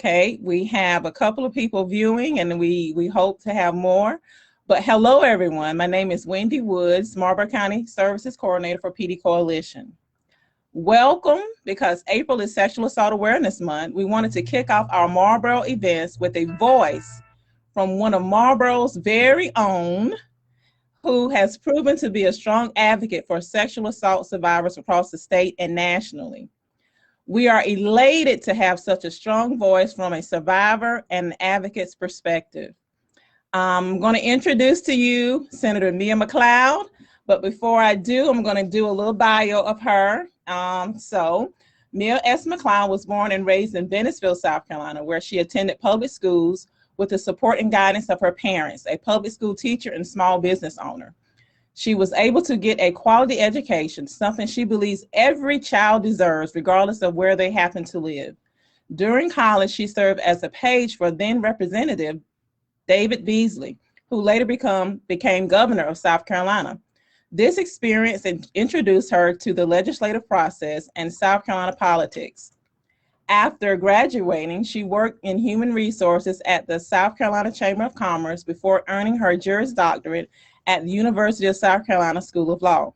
Okay, we have a couple of people viewing and we hope to have more. But hello, everyone. My name is Wendy Woods, Marlboro County Services Coordinator for PD Coalition. Welcome, because April is Sexual Assault Awareness Month. We wanted to kick off our Marlboro events with a voice from one of Marlboro's very own, who has proven to be a strong advocate for sexual assault survivors across the state and nationally. We are elated to have such a strong voice from a survivor and an advocate's perspective. I'm going to introduce to you Senator Mia McLeod, but before I do, I'm going to do a little bio of her. Mia S. McLeod was born and raised in Bennettsville, South Carolina, where she attended public schools with the support and guidance of her parents, a public school teacher and small business owner. She was able to get a quality education, something she believes every child deserves, regardless of where they happen to live. During college, she served as a page for then Representative David Beasley, who later became governor of South Carolina. This experience introduced her to the legislative process and South Carolina politics. After graduating, she worked in human resources at the South Carolina Chamber of Commerce before earning her Juris Doctorate at the University of South Carolina School of Law.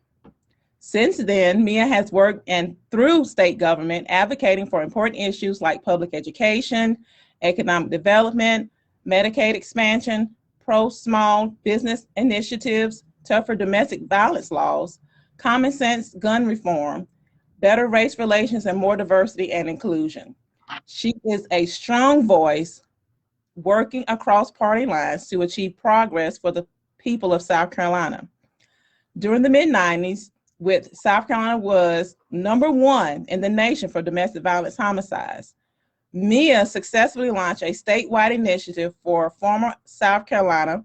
Since then, Mia has worked through state government, advocating for important issues like public education, economic development, Medicaid expansion, pro-small business initiatives, tougher domestic violence laws, common sense gun reform, better race relations, and more diversity and inclusion. She is a strong voice working across party lines to achieve progress for the people of South Carolina. During the mid-90s, South Carolina was #1 in the nation for domestic violence homicides. Mia successfully launched a statewide initiative for former South Carolina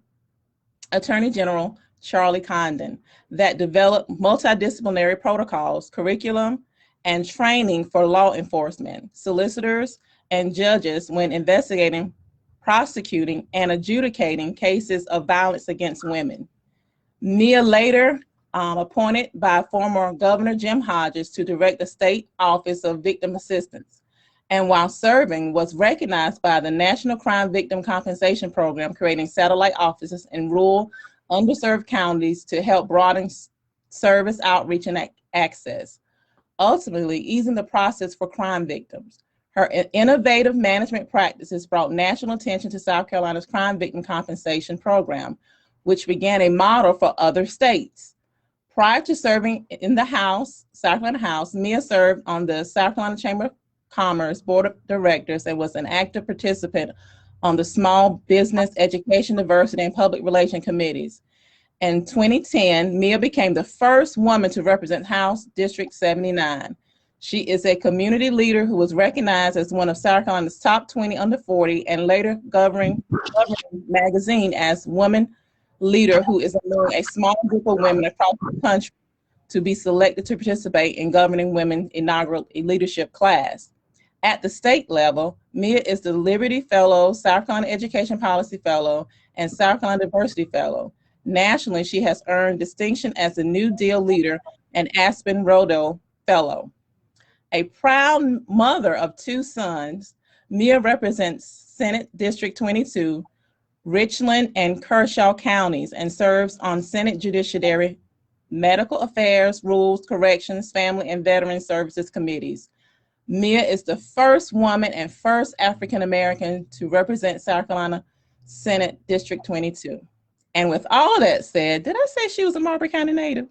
Attorney General Charlie Condon that developed multidisciplinary protocols, curriculum, and training for law enforcement, solicitors, and judges when investigating, prosecuting, and adjudicating cases of violence against women. Mia later appointed by former Governor Jim Hodges to direct the State Office of Victim Assistance, and while serving was recognized by the National Crime Victim Compensation Program, creating satellite offices in rural, underserved counties to help broaden service outreach and access, ultimately easing the process for crime victims. Her innovative management practices brought national attention to South Carolina's Crime Victim Compensation Program, which began a model for other states. Prior to serving in the House, South Carolina House, Mia served on the South Carolina Chamber of Commerce Board of Directors and was an active participant on the Small Business, Education, Diversity, and Public Relations Committees. In 2010, Mia became the first woman to represent House District 79. She is a community leader who was recognized as one of South Carolina's top 20 under 40 and later Governing magazine as woman leader who is among a small group of women across the country to be selected to participate in Governing Women inaugural leadership class. At the state level, Mia is the Liberty Fellow, South Carolina Education Policy Fellow, and South Carolina Diversity Fellow. Nationally, she has earned distinction as the New Deal Leader and Aspen Rodel Fellow. A proud mother of 2 sons, Mia represents Senate District 22, Richland and Kershaw counties, and serves on Senate Judiciary, Medical Affairs, Rules, Corrections, Family, and Veteran Services Committees. Mia is the first woman and first African-American to represent South Carolina Senate District 22. And with all of that said, did I say she was a Marlboro County native?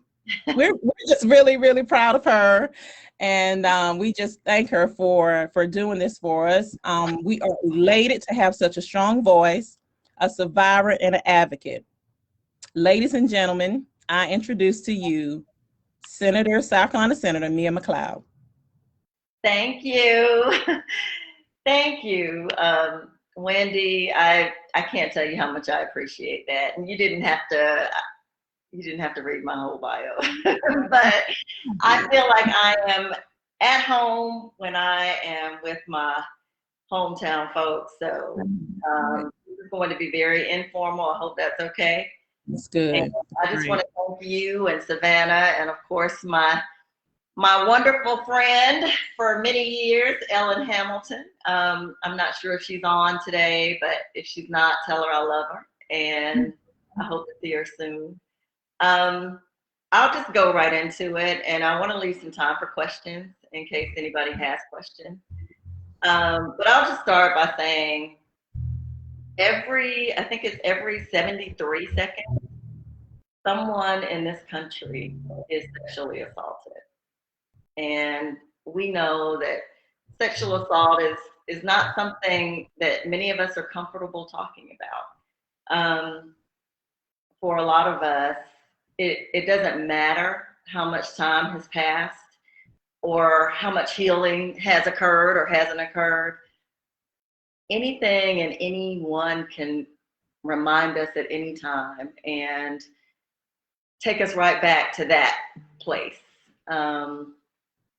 We're just really, really proud of her. And we just thank her for doing this for us. We are elated to have such a strong voice, a survivor, and an advocate. Ladies and gentlemen, I introduce to you South Carolina Senator Mia McLeod. Thank you. Thank you, Wendy. I can't tell you how much I appreciate that. And you didn't have to read my whole bio, but I feel like I am at home when I am with my hometown folks. So it's going to be very informal. I hope that's okay. That's good. And I just want to thank you and Savannah, and of course my my wonderful friend for many years, Ellen Hamilton. I'm not sure if she's on today, but if she's not, tell her I love her, and I hope to see her soon. Um, I'll just go right into it, and I want to leave some time for questions in case anybody has questions. But I'll just start by saying I think it's every 73 seconds, someone in this country is sexually assaulted. And we know that sexual assault is not something that many of us are comfortable talking about. For a lot of us, it doesn't matter how much time has passed or how much healing has occurred or hasn't occurred. Anything and anyone can remind us at any time and take us right back to that place.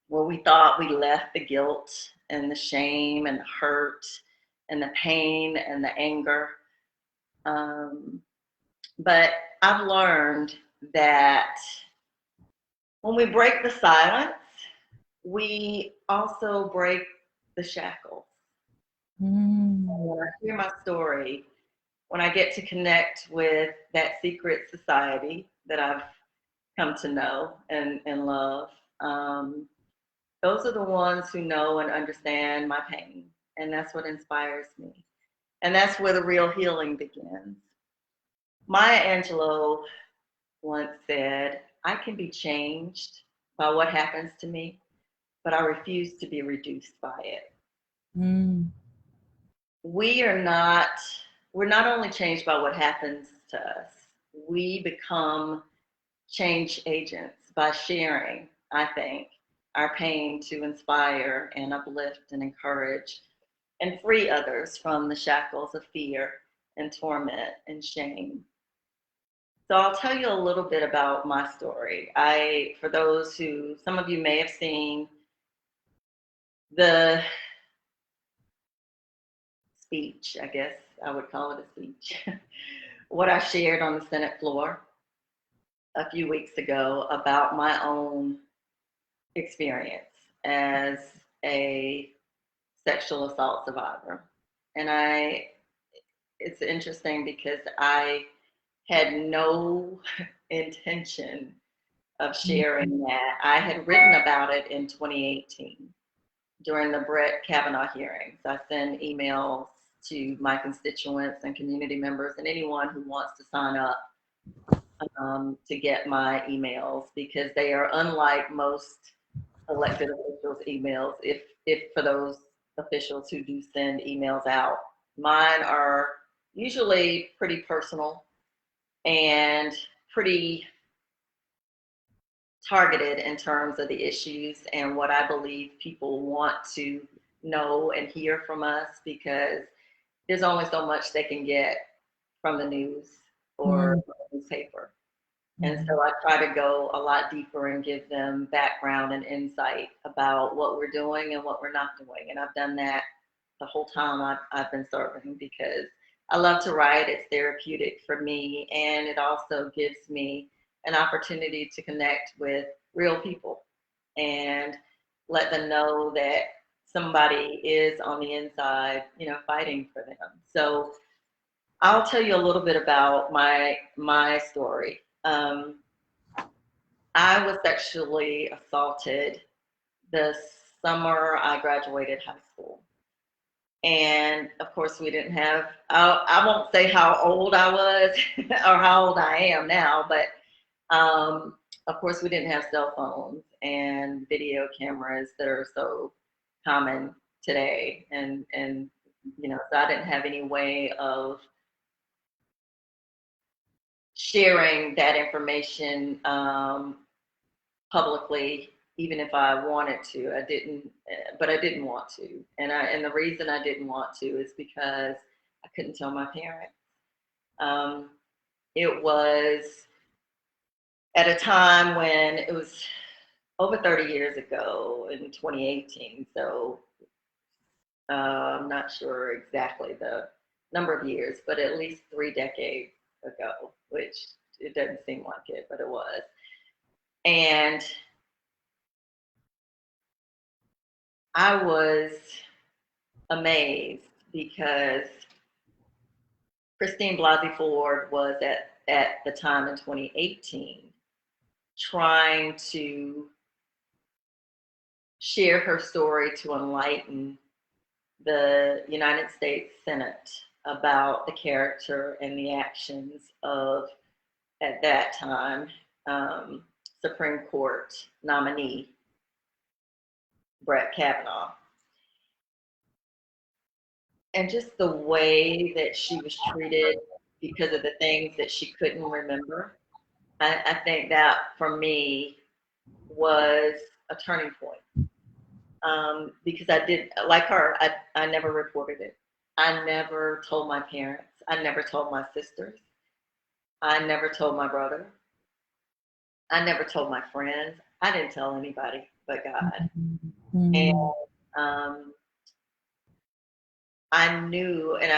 Where we thought we left the guilt and the shame and the hurt and the pain and the anger. But I've learned that when we break the silence, we also break the shackles. When I hear my story, when I get to connect with that secret society that I've come to know and love, those are the ones who know and understand my pain. And that's what inspires me. And that's where the real healing begins. Maya Angelou once said, I can be changed by what happens to me, but I refuse to be reduced by it. We're not only changed by what happens to us, we become change agents by sharing, I think, our pain to inspire and uplift and encourage and free others from the shackles of fear and torment and shame. So I'll tell you a little bit about my story. For those who, some of you may have seen the speech, I guess I would call it a speech, what I shared on the Senate floor a few weeks ago about my own experience as a sexual assault survivor. And it's interesting because I had no intention of sharing that. I had written about it in 2018 during the Brett Kavanaugh hearings. I send emails to my constituents and community members and anyone who wants to sign up to get my emails, because they are unlike most elected officials' emails. If for those officials who do send emails out, mine are usually pretty personal and pretty targeted in terms of the issues and what I believe people want to know and hear from us, because there's only so much they can get from the news or the newspaper. And so I try to go a lot deeper and give them background and insight about what we're doing and what we're not doing. And I've done that the whole time I've been serving, because I love to write. It's therapeutic for me. And it also gives me an opportunity to connect with real people and let them know that somebody is on the inside, fighting for them. So I'll tell you a little bit about my story. I was sexually assaulted the summer I graduated high school. And of course, we didn't have, I won't say how old I was or how old I am now, but of course, we didn't have cell phones and video cameras that are so common today. And so I didn't have any way of sharing that information publicly, even if I wanted to. I didn't want to. And the reason I didn't want to is because I couldn't tell my parents. It was at a time when it was over 30 years ago in 2018. So I'm not sure exactly the number of years, but at least 3 decades ago, which it doesn't seem like it, but it was. And I was amazed because Christine Blasey Ford was at the time in 2018 trying to share her story to enlighten the United States Senate about the character and the actions of, at that time, Supreme Court nominee Brett Kavanaugh. And just the way that she was treated because of the things that she couldn't remember, I think that for me was a turning point. Because I did, like her, I never reported it. I never told my parents. I never told my sisters. I never told my brother. I never told my friends. I didn't tell anybody but God. Mm-hmm. And I knew, and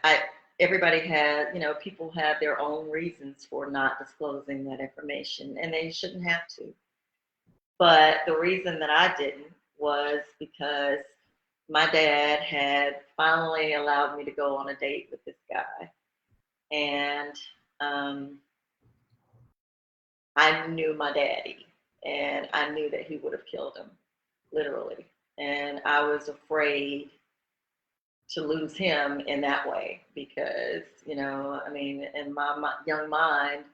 I everybody had, you know, people have their own reasons for not disclosing that information, and they shouldn't have to. But the reason that I didn't was because my dad had finally allowed me to go on a date with this guy. And I knew my daddy, and I knew that he would have killed him, literally. And I was afraid to lose him in that way because, you know, I mean, in my young mind,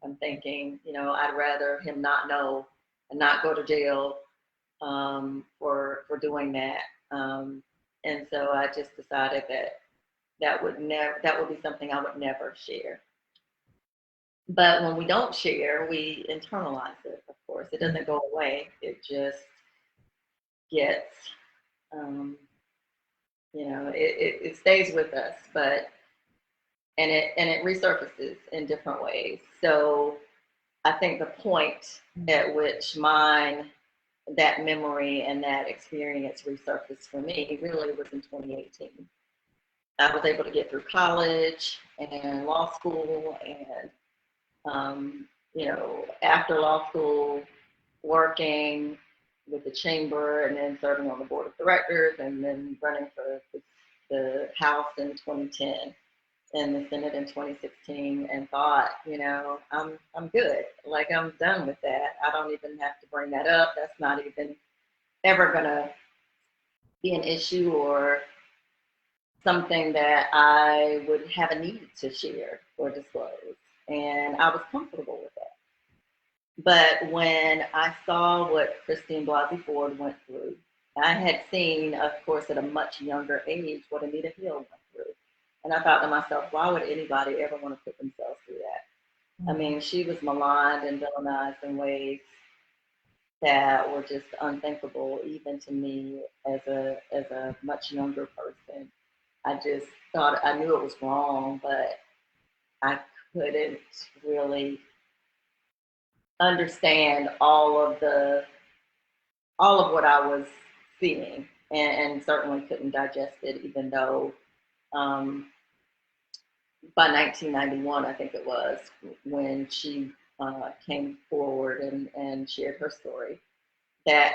I'm thinking, you know, I'd rather him not know and not go to jail for doing that. And so I just decided that would be something I would never share. But when we don't share, we internalize it, of course. It doesn't go away. It just gets, you know, it stays with us, and it resurfaces in different ways. So I think the point at which that memory and that experience resurfaced for me really was in 2018. I was able to get through college and law school, and you know, after law school, working with the chamber and then serving on the board of directors and then running for the House in 2010 and the Senate in 2016, and thought, you know, I'm good. Like, I'm done with that. I don't even have to bring that up. That's not even ever gonna be an issue or something that I would have a need to share or disclose. And I was comfortable with that. But when I saw what Christine Blasey Ford went through, I had seen, of course, at a much younger age, what Anita Hill went through. And I thought to myself, why would anybody ever want to put themselves through that? I mean, she was maligned and villainized in ways that were just unthinkable, even to me as a much younger person. I just thought, I knew it was wrong, but I couldn't really understand all of what I was seeing, and certainly couldn't digest it, even though by 1991, I think it was, when she came forward and shared her story, that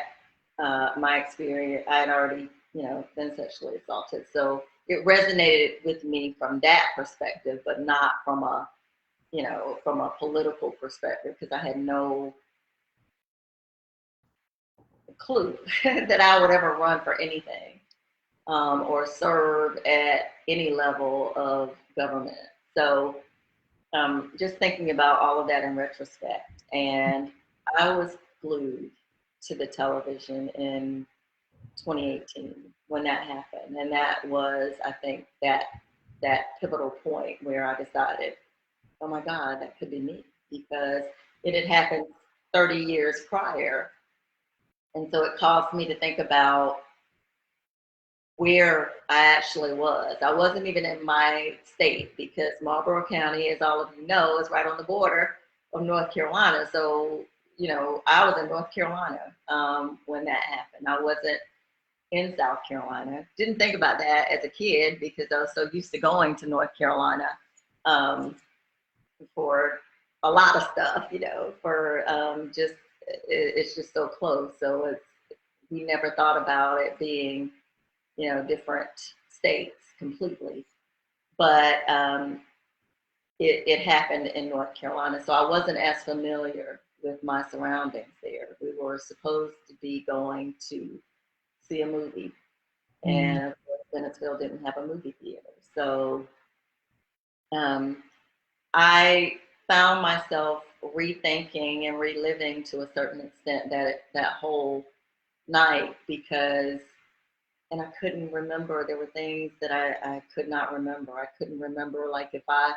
my experience, I had already, you know, been sexually assaulted. So it resonated with me from that perspective, but not from a, you know, from a political perspective, because I had no clue that I would ever run for anything or serve at any level of government. So just thinking about all of that in retrospect, and I was glued to the television in 2018 when that happened. And that was, I think, that pivotal point where I decided, oh my God, that could be me, because it had happened 30 years prior. And so it caused me to think about where I actually was. I wasn't even in my state, because Marlboro County, as all of you know, is right on the border of North Carolina. So, you know, I was in North Carolina when that happened. I wasn't in South Carolina. Didn't think about that as a kid, because I was so used to going to North Carolina for a lot of stuff, you know, for just, it's just so close. So it's, we never thought about it being, you know, different states completely. But it happened in North Carolina, so I wasn't as familiar with my surroundings there. We were supposed to be going to see a movie, and of course, Bennettsville didn't have a movie theater. So I found myself rethinking and reliving to a certain extent that whole night, because, and I couldn't remember. There were things that I could not remember. I couldn't remember, like, if I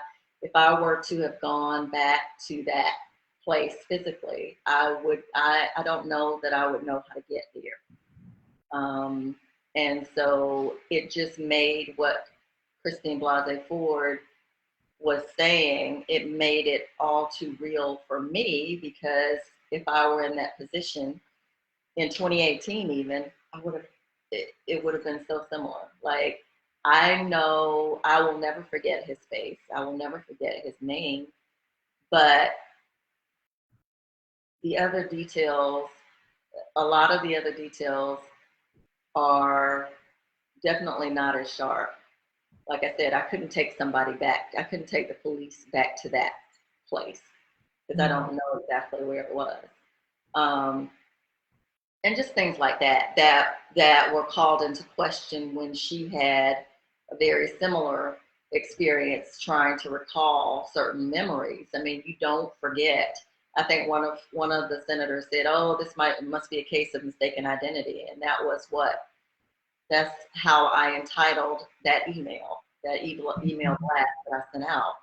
were to have gone back to that place physically, I don't know that I would know how to get there. And so it just made what Christine Blasey Ford was saying, it made it all too real for me, because if I were in that position in 2018, even, it would have been so similar. Like, I know I will never forget his face. I will never forget his name. But the other details, a lot of the other details are definitely not as sharp. Like I said, I couldn't take somebody back. I couldn't take the police back to that place, because I don't know exactly where it was. And just things like that were called into question when she had a very similar experience trying to recall certain memories. I mean, you don't forget. I think one of the senators said, "Oh, this must be a case of mistaken identity," and that's how I entitled that email blast that I sent out.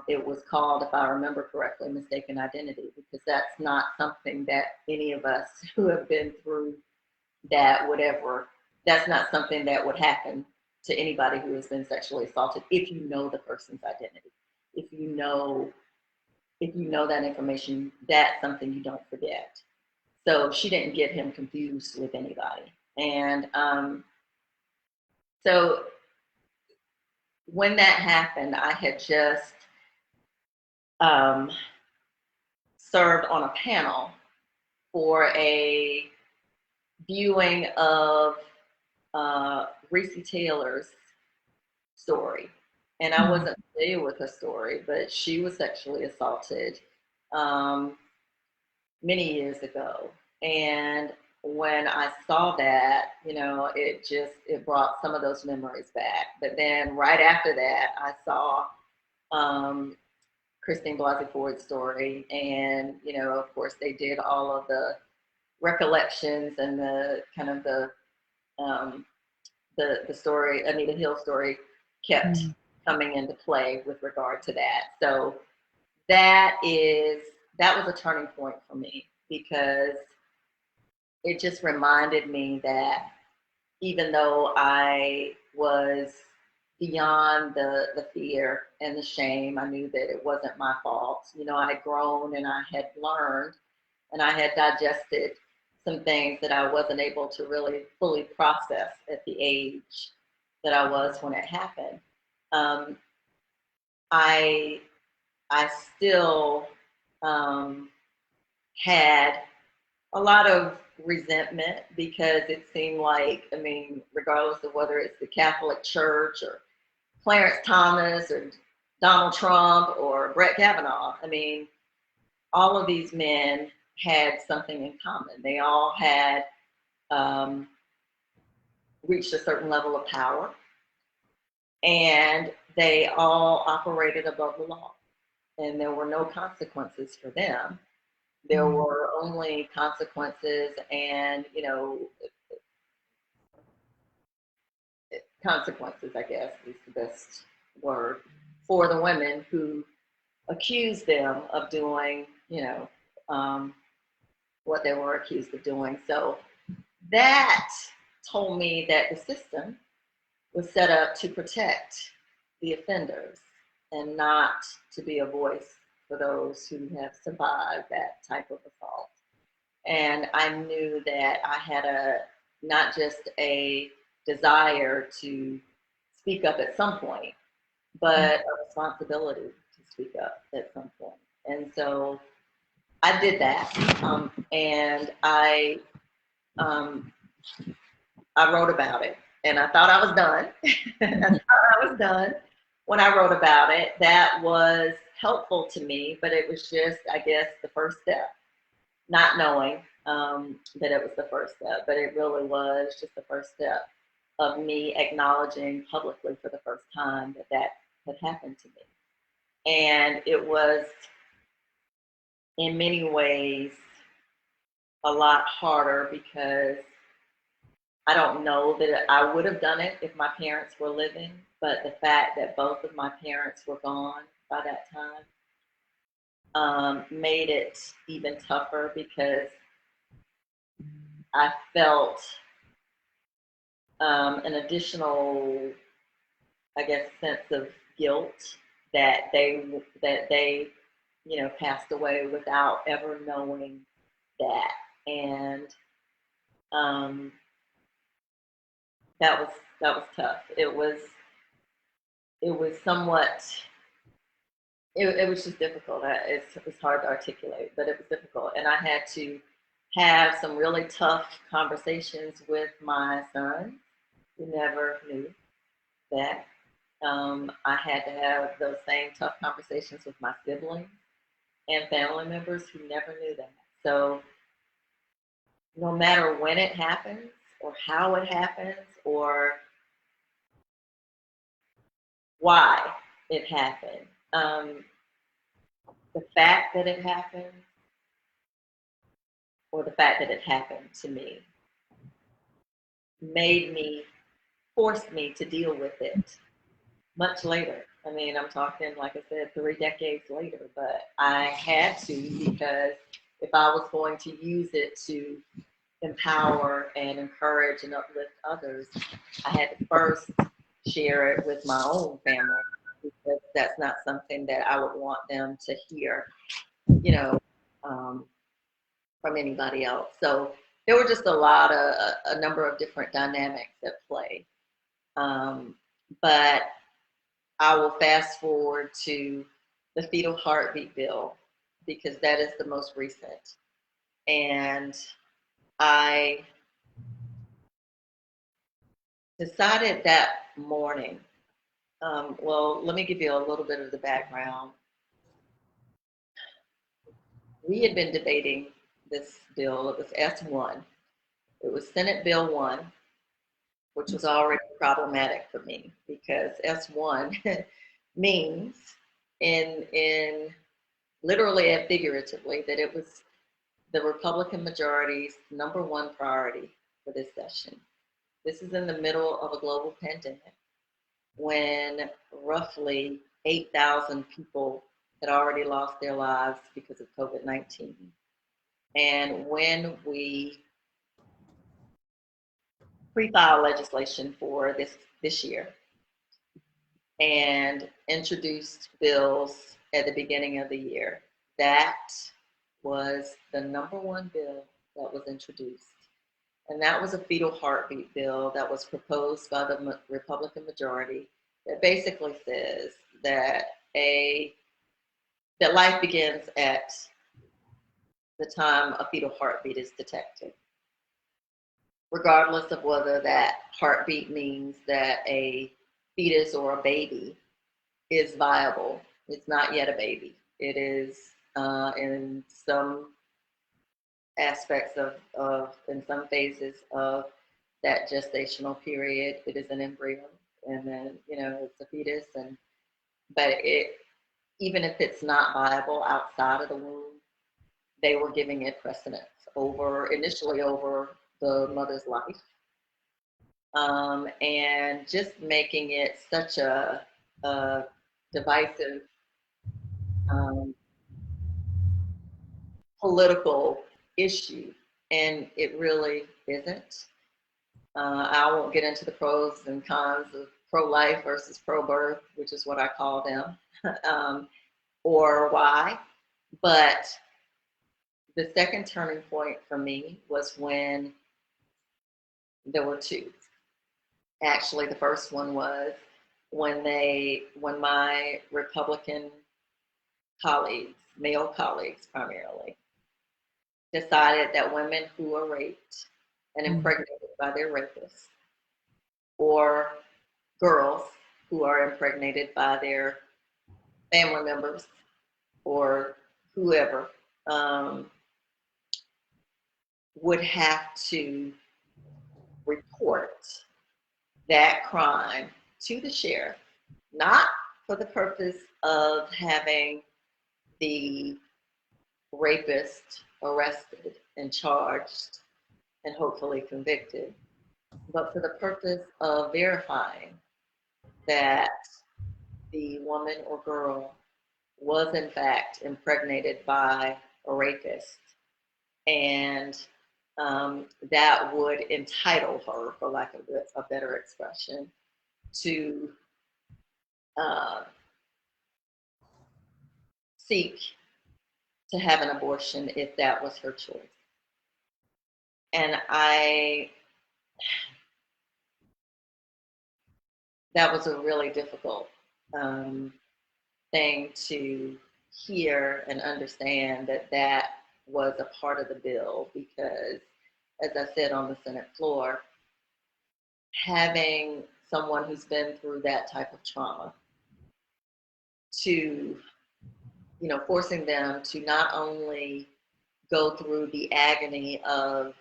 It was called, if I remember correctly, mistaken identity, because that's not something that any of us who have been through that would ever, that's not something that would happen to anybody who has been sexually assaulted, if you know the person's identity. If you know that information, that's something you don't forget. So she didn't get him confused with anybody. And so when that happened, I had just served on a panel for a viewing of Reese Taylor's story. And I wasn't familiar with her story, but she was sexually assaulted many years ago. And when I saw that, you know, it brought some of those memories back. But then right after that, I saw Christine Blasey Ford's story. And, you know, of course, they did all of the recollections and the kind of the story, Anita Hill story, kept coming into play with regard to that. So that was a turning point for me, because it just reminded me that even though I was beyond the fear and the shame, I knew that it wasn't my fault. You know, I had grown and I had learned and I had digested some things that I wasn't able to really fully process at the age that I was when it happened. I still had a lot of resentment, because it seemed like, I mean, regardless of whether it's the Catholic Church or Clarence Thomas or Donald Trump or Brett Kavanaugh, I mean, all of these men had something in common. They all had reached a certain level of power, and they all operated above the law, and there were no consequences for them. There were only consequences, and, you know, consequences, I guess, is the best word, for the women who accused them of doing, you know, what they were accused of doing. So that told me that the system was set up to protect the offenders and not to be a voice for those who have survived that type of assault. And I knew that I had not just a desire to speak up at some point, but a responsibility to speak up at some point. And so I did that. And I um, I wrote about it, and I thought I was done. I thought I was done when I wrote about it. That was helpful to me, but it was just, I guess, the first step, not knowing that it was the first step, but it really was just the first step of me acknowledging publicly for the first time that that had happened to me. And it was, in many ways, a lot harder because I don't know that I would have done it if my parents were living, but the fact that both of my parents were gone by that time made it even tougher because I felt an additional, I guess, sense of guilt that they passed away without ever knowing that, and um, that was tough. It was somewhat. It was just difficult. It's hard to articulate, but it was difficult, and I had to have some really tough conversations with my son, who never knew that. I had to have those same tough conversations with my siblings and family members who never knew that. So no matter when it happens or how it happens or why it happened, the fact that it happened or the fact that it happened to me forced me to deal with it much later. I mean, I'm talking, like I said, 3 decades later, but I had to because if I was going to use it to empower and encourage and uplift others, I had to first share it with my own family because that's not something that I would want them to hear, you know, from anybody else. So there were just a number of different dynamics at play. But I will fast forward to the fetal heartbeat bill because that is the most recent. And I decided that morning, well, let me give you a little bit of the background. We had been debating this bill. It was S1. It was Senate Bill 1, which was already problematic for me because S1 means in literally and figuratively that it was the Republican majority's #1 priority for this session. This is in the middle of a global pandemic when roughly 8,000 people had already lost their lives because of COVID-19. And when we pre-filed legislation for this year and introduced bills at the beginning of the year, that was the #1 bill that was introduced. And that was a fetal heartbeat bill that was proposed by the Republican majority that basically says that that life begins at the time a fetal heartbeat is detected, regardless of whether that heartbeat means that a fetus or a baby is viable. It's not yet a baby. It is in some aspects in some phases of that gestational period, it is an embryo, and then it's a fetus, but even if it's not viable outside of the womb, they were giving it precedence initially over the mother's life, and just making it such a divisive political issue, and it really isn't. I won't get into the pros and cons of pro-life versus pro-birth, which is what I call them, or why. But the second turning point for me was when there were two. Actually, the first one was when my Republican colleagues, male colleagues primarily, decided that women who are raped and impregnated by their rapist, or girls who are impregnated by their family members or whoever, would have to report that crime to the sheriff, not for the purpose of having the rapist arrested and charged and hopefully convicted, but for the purpose of verifying that the woman or girl was in fact impregnated by a rapist, and that would entitle her, for lack of a better expression, to seek to have an abortion if that was her choice. And that was a really difficult thing to hear and understand, that was a part of the bill, because, as I said on the Senate floor, having someone who's been through that type of trauma, to, forcing them to not only go through the agony of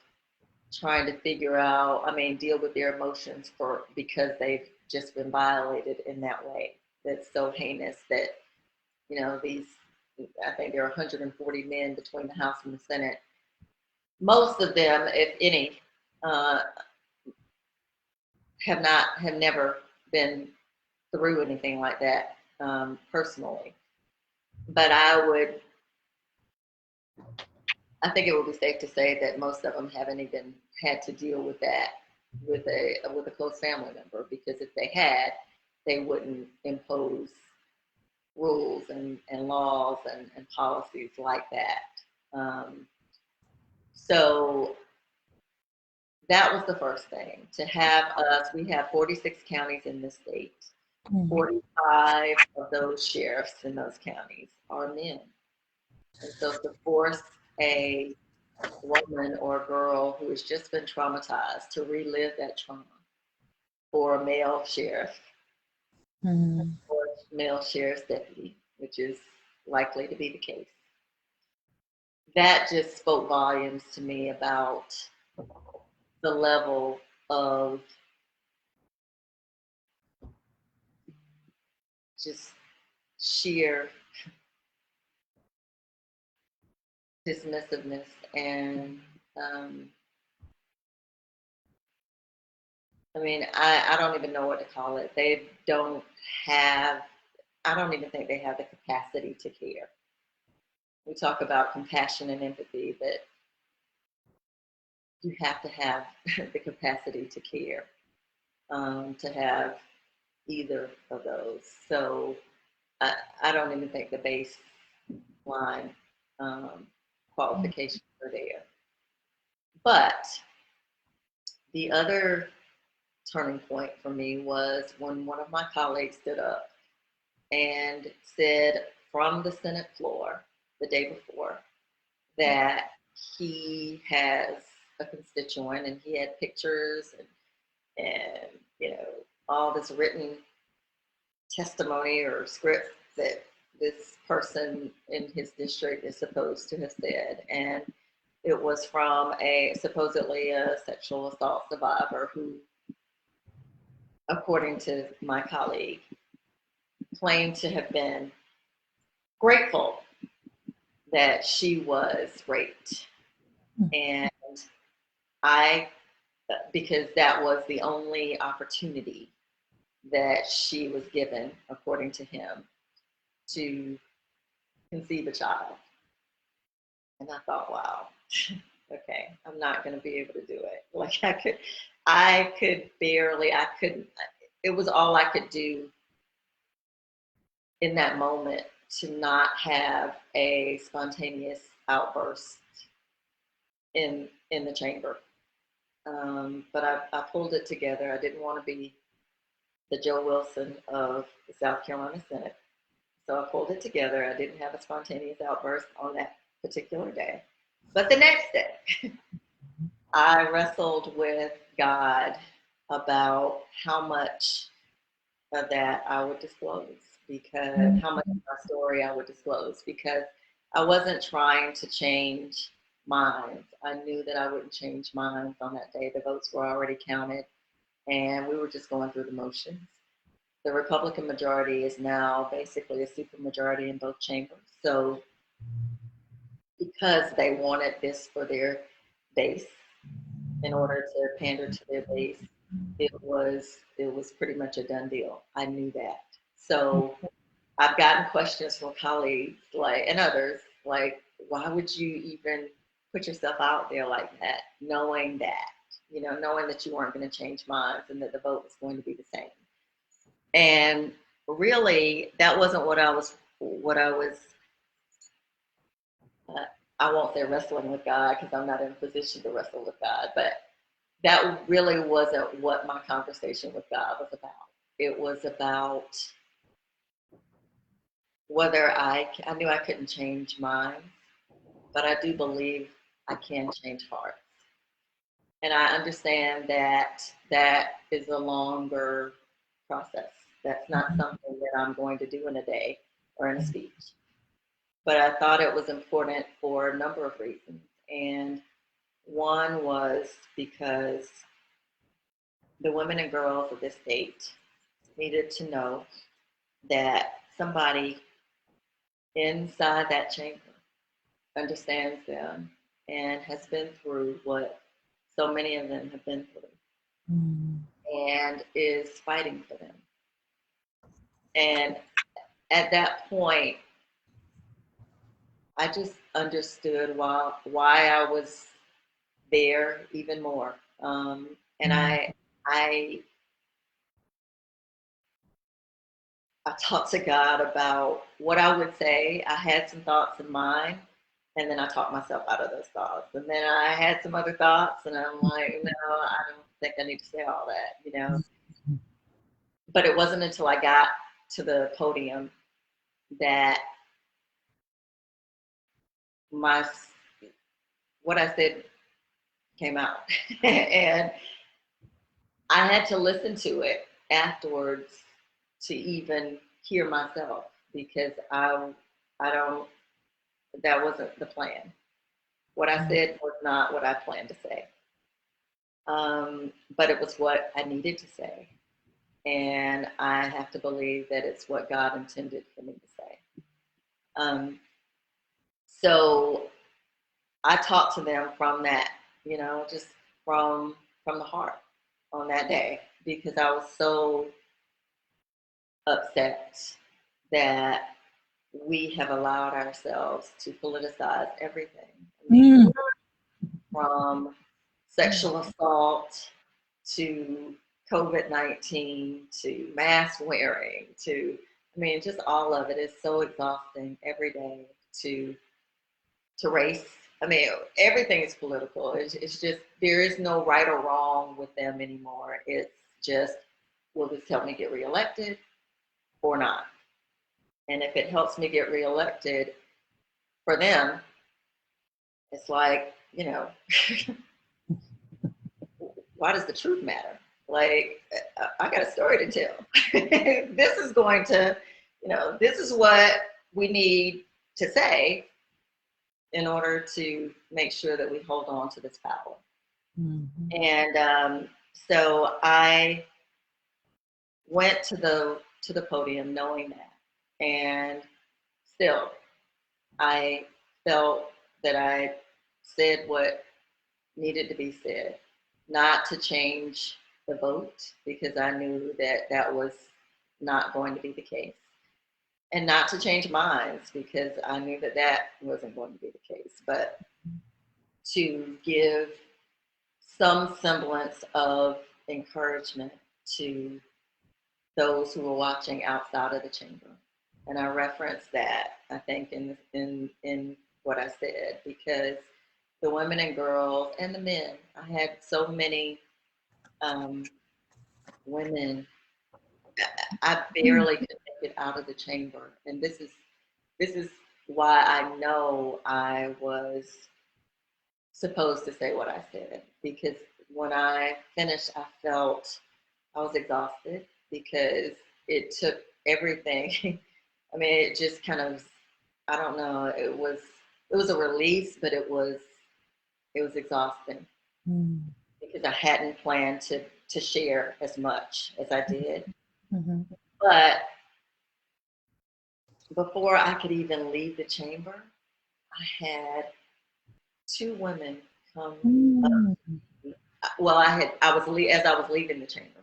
trying to figure out, deal with their emotions because they've just been violated in that way. That's so heinous that, I think there are 140 men between the House and the Senate. Most of them, if any, have never been through anything like that personally. But I think it would be safe to say that most of them haven't even had to deal with that with a close family member, because if they had, they wouldn't impose rules and laws and policies like that. So that was the first thing, to have us. We have 46 counties in the state. 45 of those sheriffs in those counties are men. And so to force a woman or a girl who has just been traumatized to relive that trauma for a male sheriff or male sheriff's deputy, which is likely to be the case, that just spoke volumes to me about the level of just sheer dismissiveness and I don't even know what to call it. I don't even think they have the capacity to care. We talk about compassion and empathy, but you have to have the capacity to care, to have either of those. So I don't even think the baseline qualifications are there. But the other turning point for me was when one of my colleagues stood up and said from the Senate floor the day before that he has a constituent, and he had pictures and all this written testimony or script that this person in his district is supposed to have said, and it was from supposedly a sexual assault survivor who, according to my colleague, claimed to have been grateful that she was raped. And because that was the only opportunity that she was given, according to him, to conceive a child. And I thought, wow, okay, I'm not going to be able to do it. Like I couldn't, it was all I could do in that moment to not have a spontaneous outburst in the chamber. But I pulled it together. I didn't want to be the Joe Wilson of the South Carolina Senate. So I pulled it together. I didn't have a spontaneous outburst on that particular day. But the next day, I wrestled with God about how much of that I would disclose, because how much of my story I would disclose, because I wasn't trying to change minds. I knew that I wouldn't change minds on that day. The votes were already counted, and we were just going through the motions. The Republican majority is now basically a supermajority in both chambers. So because they wanted this for their base, in order to pander to their base, it was pretty much a done deal. I knew that. So I've gotten questions from colleagues like and others like, why would you even put yourself out there like that, knowing that, knowing that you weren't going to change minds and that the vote was going to be the same. And really, that wasn't what I was. Uh, I won't say wrestling with God because I'm not in a position to wrestle with God, but that really wasn't what my conversation with God was about. It was about whether I knew I couldn't change minds, but I do believe I can change hearts. And I understand that that is a longer process. That's not something that I'm going to do in a day or in a speech. But I thought it was important for a number of reasons. And one was because the women and girls of this state needed to know that somebody inside that chamber understands them and has been through what so many of them have been through and is fighting for them. And at that point, I just understood why I was there even more. And I I talked to God about what I would say. I had some thoughts in mind, and then I talked myself out of those thoughts. And then I had some other thoughts, and I'm like, no, I don't think I need to say all that. But it wasn't until I got to the podium that my what I said came out, and I had to listen to it afterwards to even hear myself because I don't that wasn't the plan. What I said was not what I planned to say, but it was what I needed to say, and I have to believe that it's what God intended for me to say. Um, so I talked to them from that, just from the heart on that day because I was so upset that we have allowed ourselves to politicize everything. I mean, from sexual assault to COVID-19 to mask wearing to, I mean, just all of it is so exhausting every day to race. I mean, everything is political. It's just, there is no right or wrong with them anymore. It's just, will this help me get reelected or not? And if it helps me get reelected for them, it's like, why does the truth matter? Like, I got a story to tell. This is going to, this is what we need to say in order to make sure that we hold on to this power. And so I went to the podium knowing that, and still, I felt that I said what needed to be said, not to change the vote because I knew that that was not going to be the case, and not to change minds because I knew that that wasn't going to be the case, but to give some semblance of encouragement to those who were watching outside of the chamber. And I referenced that, I think, in what I said, because the women and girls and the men, I had so many women, I barely could make it out of the chamber. And this is why I know I was supposed to say what I said, because when I finished, I felt I was exhausted because it took everything. I mean, it just kind of, I don't know, it was a release, but it was exhausting because I hadn't planned to share as much as I did. But before I could even leave the chamber, I had two women come up. Well, as I was leaving the chamber,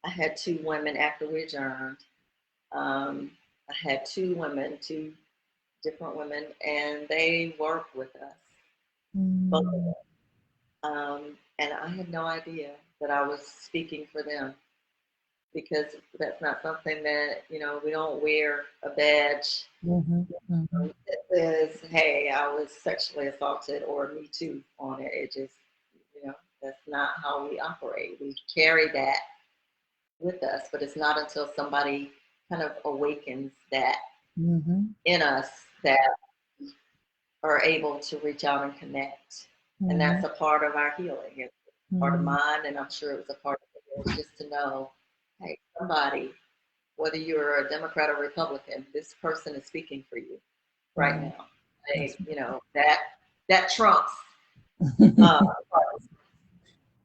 I had two women after we adjourned. I had two different women, and they worked with us, both of them. And I had no idea that I was speaking for them, because that's not something that, we don't wear a badge that says, hey, I was sexually assaulted or me too on it. It just, that's not how we operate. We carry that with us, but it's not until somebody kind of awakens that in us that are able to reach out and connect. And that's a part of our healing. It's a part of mine, and I'm sure it was a part of yours, just to know, hey, somebody, whether you're a Democrat or Republican, this person is speaking for you right now. That trumps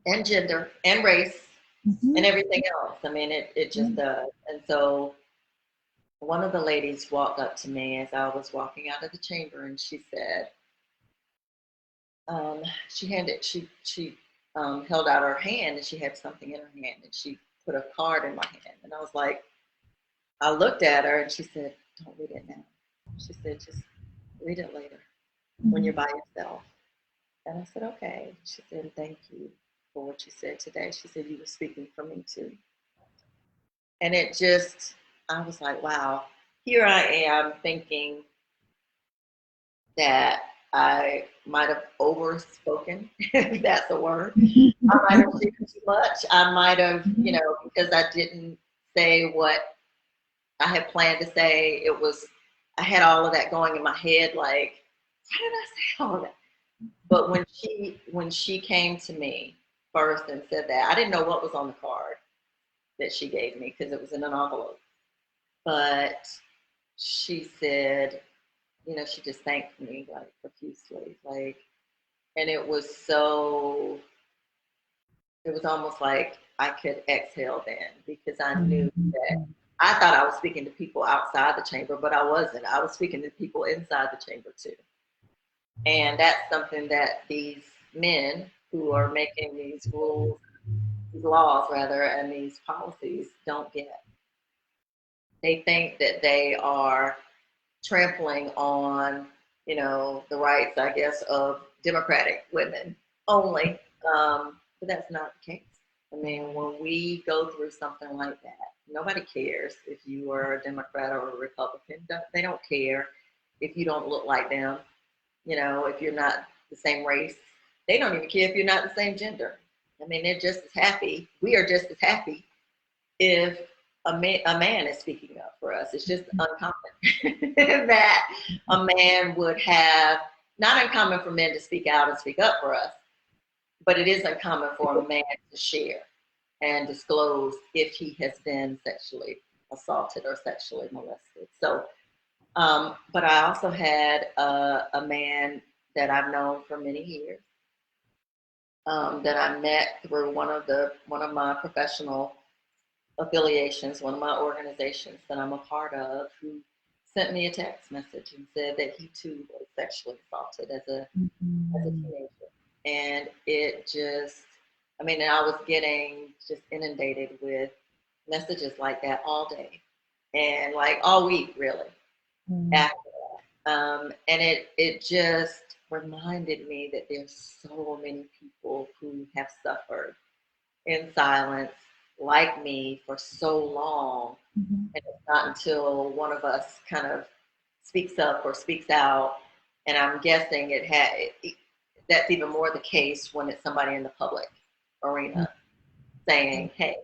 and gender and race and everything else. I mean, it just does. And so one of the ladies walked up to me as I was walking out of the chamber, and she said, she held out her hand, and she had something in her hand, and she put a card in my hand. And I was like, I looked at her, and she said, don't read it now. She said, just read it later when you're by yourself. And I said, okay. She said, thank you for what you said today. She said, you were speaking for me too. And I was like, wow, here I am thinking that I might have overspoken, if that's a word. I might have said too much. I might have, because I didn't say what I had planned to say. I had all of that going in my head, like, why did I say all of that? But when she came to me first and said that, I didn't know what was on the card that she gave me because it was in an envelope. But she said, she just thanked me like profusely, and it was almost like I could exhale then, because I knew that I thought I was speaking to people outside the chamber, but I wasn't. I was speaking to people inside the chamber too. And that's something that these men who are making these rules, these laws rather, and these policies don't get. They think that they are trampling on, the rights, I guess, of Democratic women only. But that's not the case. I mean, when we go through something like that, nobody cares if you are a Democrat or a Republican. They don't care if you don't look like them, if you're not the same race. They don't even care if you're not the same gender. I mean, they're just as happy. We are just as happy if a man is speaking up for us. It's just uncommon that a man would have, not uncommon for men to speak out and speak up for us, but it is uncommon for a man to share and disclose if he has been sexually assaulted or sexually molested. So, but I also had a man that I've known for many years, that I met through one of my professional affiliations, one of my organizations that I'm a part of, who sent me a text message and said that he too was sexually assaulted as a teenager. And it just, I mean, I was getting just inundated with messages like that all day and like all week, really, after that. And it just reminded me that there's so many people who have suffered in silence like me for so long. And it's not until one of us kind of speaks up or speaks out, and I'm guessing that's even more the case when it's somebody in the public arena saying, hey,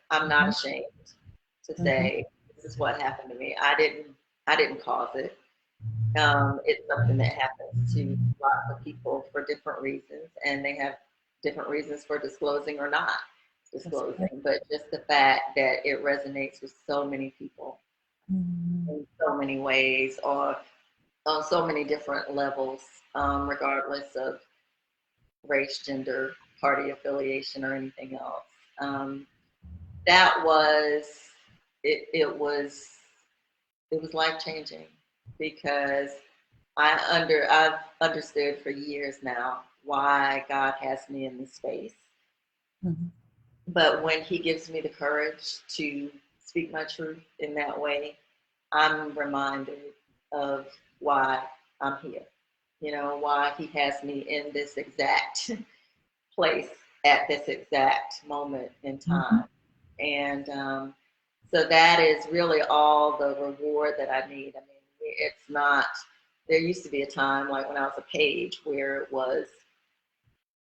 I'm not ashamed to say this is what happened to me. I didn't cause it. It's something that happens to lots of people for different reasons, and they have different reasons for disclosing or not disclosing. But just the fact that it resonates with so many people in so many ways, or on so many different levels, regardless of race, gender, party affiliation, or anything else. That was it. It was life changing because I've understood for years now why God has me in this space. Mm-hmm. But when He gives me the courage to speak my truth in that way, I'm reminded of why I'm here. You know, why He has me in this exact place at this exact moment in time. Mm-hmm. And so that is really all the reward that I need. I mean, it's not, there used to be a time like when I was a page where it was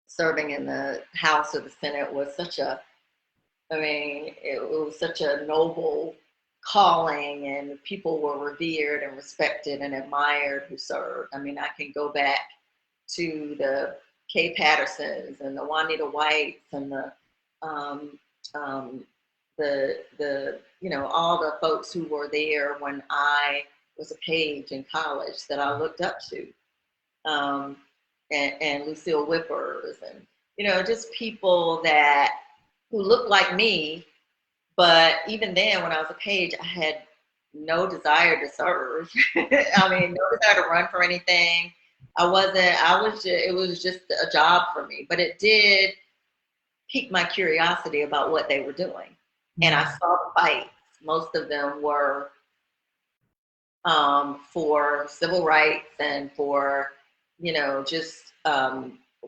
serving in the House or the Senate was such a, I mean, it was such a noble calling, and people were revered and respected and admired who served. I mean, I can go back to the Kay Pattersons and the Juanita Whites and the you know, all the folks who were there when I was a page in college that I looked up to, and Lucille Whippers, and you know, just people that who looked like me. But even then, when I was a page, I had no desire to serve. I mean, no desire to run for anything. It was just a job for me, but it did pique my curiosity about what they were doing. And I saw the fights. Most of them were for civil rights and for, you know, just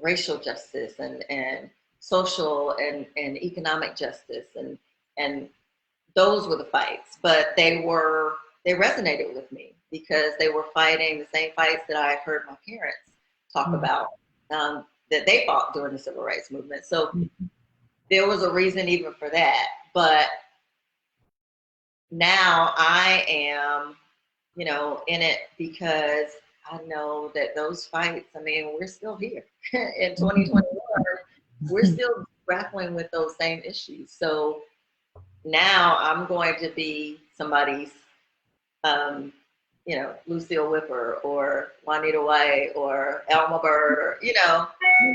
racial justice and social and economic justice. And those were the fights, but they resonated with me because they were fighting the same fights that I had heard my parents talk about, that they fought during the civil rights movement. So there was a reason even for that. But now I am, you know, in it because I know that those fights, I mean, we're still here in 2021. We're still grappling with those same issues. So now I'm going to be somebody's, you know, Lucille Whipper or Juanita White or Elma Bird, or, you know,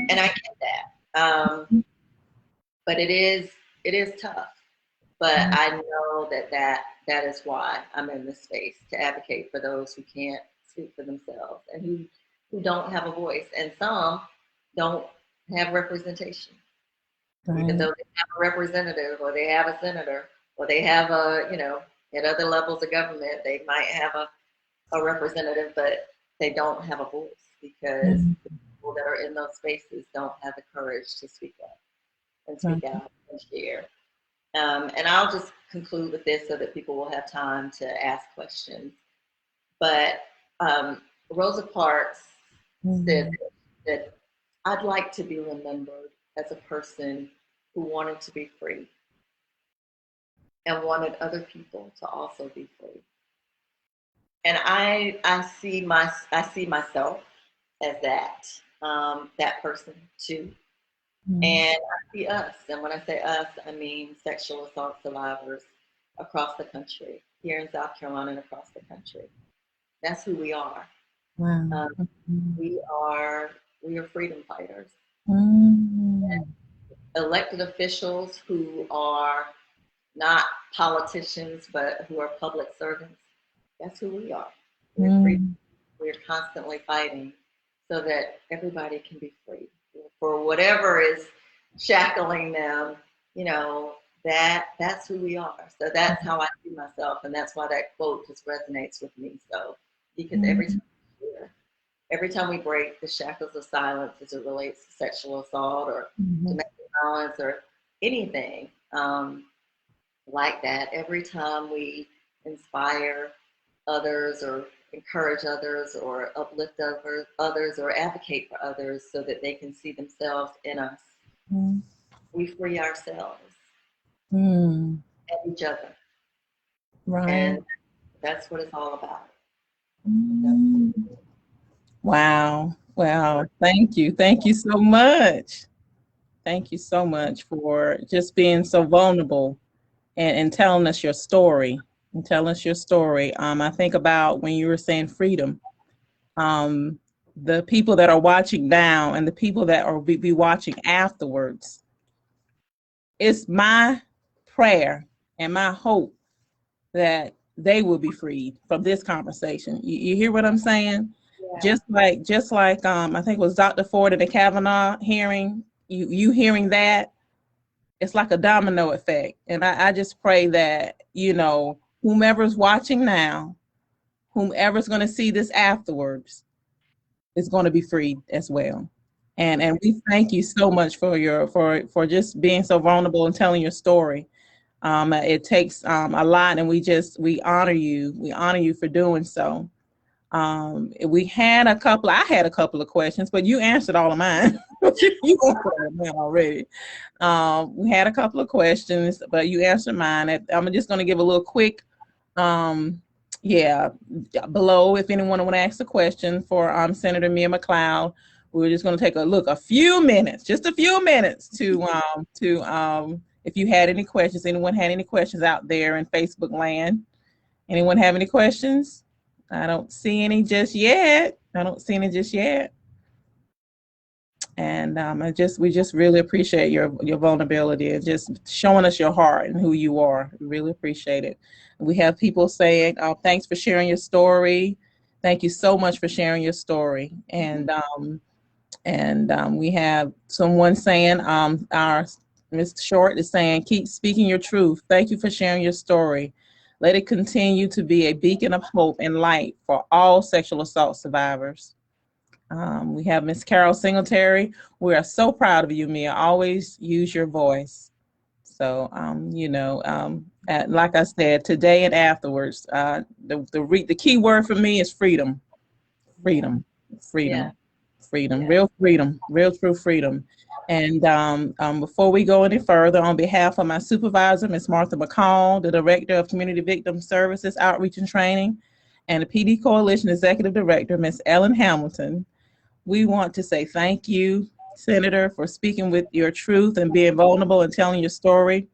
and I get that. But it is tough. But I know that is why I'm in this space, to advocate for those who can't speak for themselves and who don't have a voice. And some don't have representation. Right. Even though they have a representative or they have a senator or they have a, you know, at other levels of government, they might have a representative, but they don't have a voice because the people that are in those spaces don't have the courage to speak up and speak out and share. And I'll just conclude with this so that people will have time to ask questions. But Rosa Parks said that I'd like to be remembered as a person who wanted to be free and wanted other people to also be free. And I see myself as that person too. And I see us, and when I say us, I mean sexual assault survivors across the country, here in South Carolina and across the country. That's who we are. Wow. We are freedom fighters. Elected officials who are not politicians, but who are public servants. That's who we are. We're constantly fighting so that everybody can be free for whatever is shackling them. You know, that's who we are. So that's how I see myself, and that's why that quote just resonates with me. So because every time we break the shackles of silence as it relates to sexual assault or domestic violence or anything like that, every time we inspire others or encourage others or uplift others or advocate for others so that they can see themselves in us, we free ourselves and each other. Right. And that's what it's all about. Wow. Wow. Thank you. Thank you so much. Thank you so much for just being so vulnerable and telling us your story and telling us your story. I think about when you were saying freedom, um, the people that are watching now and the people that are be watching afterwards. It's my prayer and my hope that they will be freed from this conversation. You hear what I'm saying? Yeah. Just like I think it was Dr. Ford in the Kavanaugh hearing, you hearing that, it's like a domino effect. And I just pray that, whomever's watching now, whomever's going to see this afterwards is going to be freed as well. And we thank you so much for for just being so vulnerable and telling your story. It takes a lot, and we honor you. We honor you for doing so. I had a couple of questions, but you answered all of mine. You answered mine already. We had a couple of questions, but you answered mine. I'm just going to give a little quick, yeah, below if anyone want to ask a question for Senator Mia McLeod. We're just going to take a few minutes, just a few minutes to if you had any questions, anyone had any questions out there in Facebook land. Anyone have any questions? I don't see any just yet. And we just really appreciate your vulnerability and just showing us your heart and who you are. We really appreciate it. We have people saying, thanks for sharing your story. Thank you so much for sharing your story. And we have someone saying, our Ms. Short is saying, keep speaking your truth. Thank you for sharing your story. Let it continue to be a beacon of hope and light for all sexual assault survivors. We have Miss Carol Singletary. We are so proud of you, Mia. Always use your voice. So, like I said, today and afterwards, the key word for me is freedom. Freedom. Yeah. Freedom, real freedom, real true freedom. And before we go any further, on behalf of my supervisor, Ms. Martha McCall, the Director of Community Victim Services Outreach and Training, and the PD Coalition Executive Director, Ms. Ellen Hamilton, we want to say thank you, Senator, for speaking with your truth and being vulnerable and telling your story.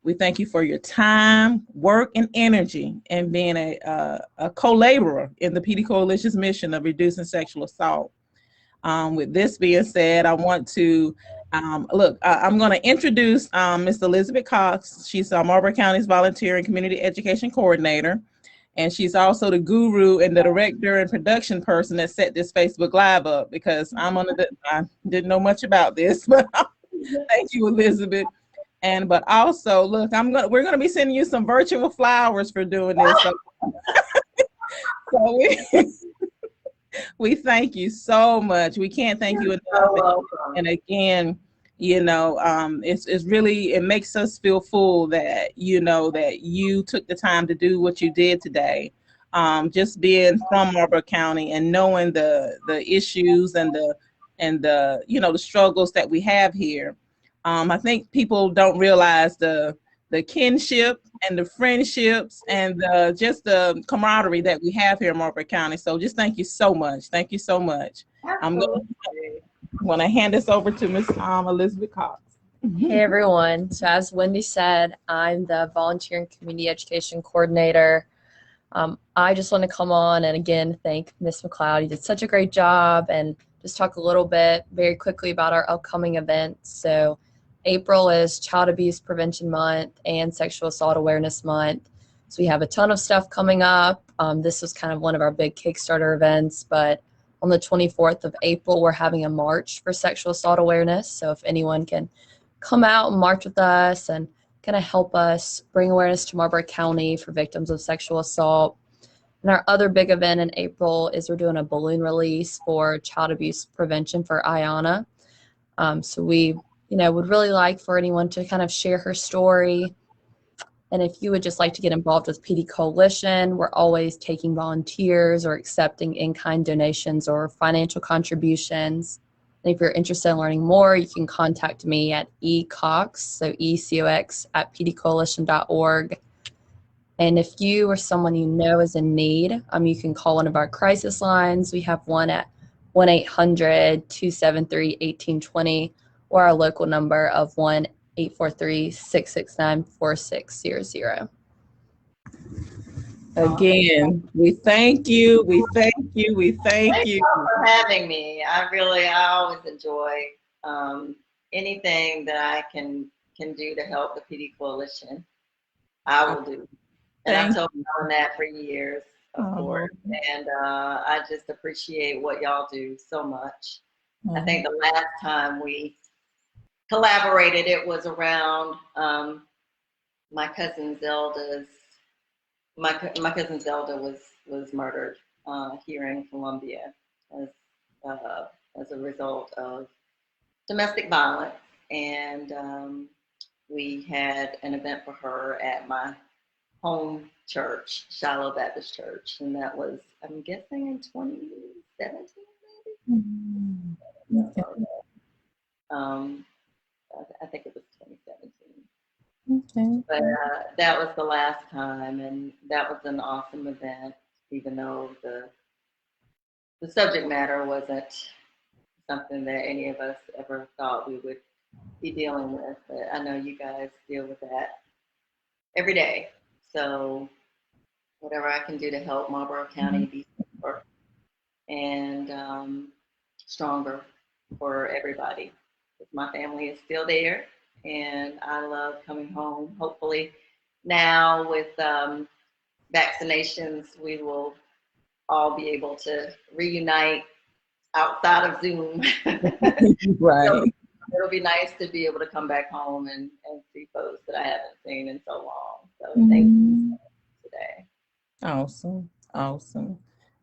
We thank you for your time, work, and energy, and being a co-laborer in the PD Coalition's mission of reducing sexual assault. With this being said, I want to I'm going to introduce Ms. Elizabeth Cox. She's Marlboro County's Volunteer and Community Education Coordinator, and she's also the guru and the director and production person that set this Facebook Live up, because I didn't know much about this, but thank you, Elizabeth. But also, look, we're gonna be sending you some virtual flowers for doing this. So we thank you so much. We can't thank you enough. And again, it's really, it makes us feel full that that you took the time to do what you did today. Just being from Marlboro County and knowing the issues and the struggles that we have here. I think people don't realize the kinship and the friendships and just the camaraderie that we have here in Marlboro County. So just thank you so much. Thank you so much. I'm going to hand this over to Ms. Elizabeth Cox. Hey everyone. So as Wendy said, I'm the Volunteer and Community Education Coordinator. I just want to come on and again thank Ms. McLeod. You did such a great job, and just talk a little bit very quickly about our upcoming events. So April is Child Abuse Prevention Month and Sexual Assault Awareness Month. So we have a ton of stuff coming up. This was kind of one of our big Kickstarter events, but on the 24th of April, we're having a march for sexual assault awareness. So if anyone can come out and march with us and kind of help us bring awareness to Marlboro County for victims of sexual assault. And our other big event in April is we're doing a balloon release for child abuse prevention for Ayanna. So we would really like for anyone to kind of share her story. And if you would just like to get involved with PD Coalition, we're always taking volunteers or accepting in-kind donations or financial contributions. And if you're interested in learning more, you can contact me at ecox, so ECOX, at pdcoalition.org. And if you or someone you know is in need, you can call one of our crisis lines. We have one at 1-800-273-1820 or our local number of 1-843-669-4600. Again, we thank you. We thank you. We thank you. For having me. I always enjoy anything that I can do to help the PD Coalition. I will do. And I've told you that for years, of course. And I just appreciate what y'all do so much. I think the last time we collaborated, it was around my cousin Zelda's. My cousin Zelda was murdered here in Columbia as a result of domestic violence, and we had an event for her at my home church, Shiloh Baptist Church, and that was, I'm guessing, in 2017, maybe. I think it was 2017. Okay. But that was the last time, and that was an awesome event, even though the subject matter wasn't something that any of us ever thought we would be dealing with. But I know you guys deal with that every day. So whatever I can do to help Marlboro County be safer and stronger for everybody. Because my family is still there. And I love coming home. Hopefully now with vaccinations, we will all be able to reunite outside of Zoom. Right. So it'll be nice to be able to come back home and see folks that I haven't seen in so long. So thank you today. Awesome. Awesome.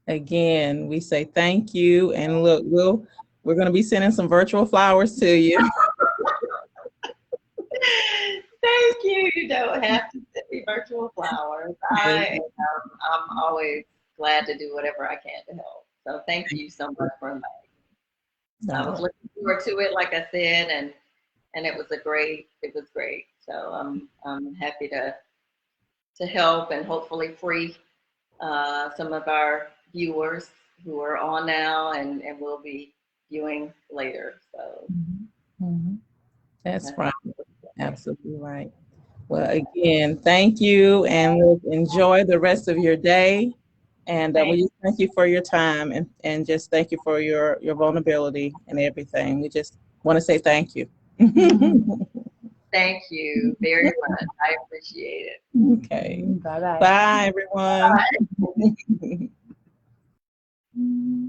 Again, we say thank you. And look, we're going to be sending some virtual flowers to you. Thank you. You don't have to send me virtual flowers. I'm always glad to do whatever I can to help. So thank you so much for inviting me. I was looking forward to it, like I said, and it was great. So I'm happy to help and hopefully free some of our viewers who are on now and will be viewing later. So that's right. Absolutely right. Well, again, thank you, and we'll enjoy the rest of your day. And we just thank you for your time and just thank you for your vulnerability and everything. We just want to say thank you. Thank you very much. I appreciate it. Okay. Bye-bye. Bye, everyone. Bye.